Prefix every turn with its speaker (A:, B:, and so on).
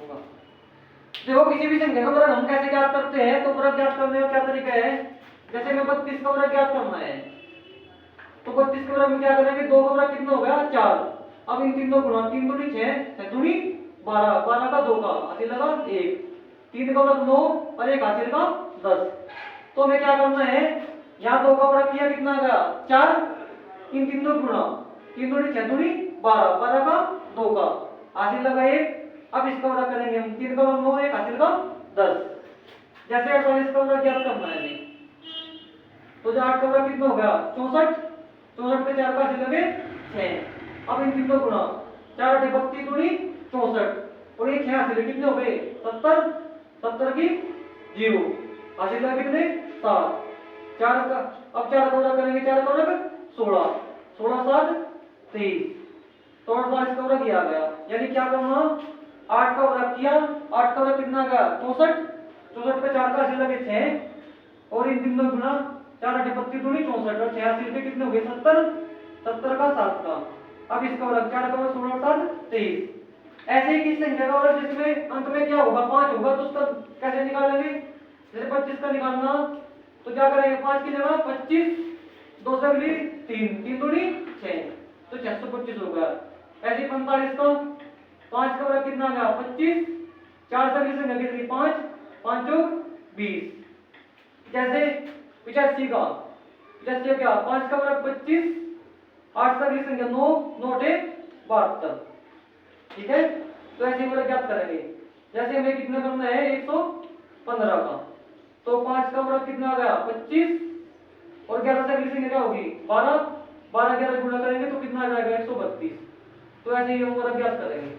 A: होगा। देखो किसी भी संख्या का वर्ग हम कैसे ज्ञात करते हैं, तो वर्ग ज्ञात करने का क्या तरीका है। जैसे हमें 32 का वर्ग ज्ञात करना है, तो 32 के वर्ग में क्या करेंगे, 2 का वर्ग कितना हो गया 4। अब इन तीनों गुणा, 3 दूनी 6, 6 दूनी 12, 12 का 2 का हासिल लगा 1, 3 का वर्ग 9 और 1 हासिल का 10। तो हमें क्या करना है, यहाँ 2 का वर्ग किया कितना गया 4, इन तीनों गुणा, 3 दूनी 6 दूनी 12, 12 का 2 का हासिल लगा 1। अब इसका वर्ग करेंगे हम, 3 का वर्ग 9, 1 हासिल का 10। जैसे 48 का वर्ग ज्ञात करना है हमें, तो जो 8 का वर्ग कितना हो गया 64, 64 पे 4 का हासिल लगे 6। अब इन तीनों गुणा, 4 8 32 दूनी 64 और ये 6 हासिल कितने हो गए 70, 70 की 0 हासिल लगे कितने 7। 4 का, अब 4 का वर्ग करेंगे, 4 का वर्ग 16, 16 7 23, तो 48 का वर्ग आ गया। यानी क्या करना, 8 का वर्ग किया, 8 का वर्ग कितना गया 64, 64 पे 4 का हासिल लगे 6 और इन तीनों गुणा, 4 8 32 दूनी 64 और 6 हासिल पे कितने हो गए 70, 70 का 7 का। अब इसका वर्ग, 4 का वर्ग 16 7 23। ऐसे ही किस संख्या का वर्ग जिसमें अंत में क्या होगा 5 होगा, तो उसका कैसे निकालेंगे। जैसे 25 का निकालना, तो क्या करेंगे, 5 की जगह 25, 2 से अगली 3, 3 दूनी 6, तो 625 होगा। ऐसे ही 45 का, 5 का वर्ग कितना गया 25, 4 से अगली संख्या कितनी 5, 5 चौक 20। जैसे 85 का, 85 क्या, 5 का वर्ग 25, 8 से अगली संख्या 9, 9 8 72। ठीक है, तो ऐसे वर्ग ज्ञात करेंगे। जैसे हमें कितना करना है 115 का, तो 5 का वर्ग कितना आ गया 25 और 11 से अगली संख्या क्या होगी 12, 12 11 गुणा करेंगे तो कितना आ जाएगा 132। तो ऐसे ही हम वर्ग ज्ञात करेंगे।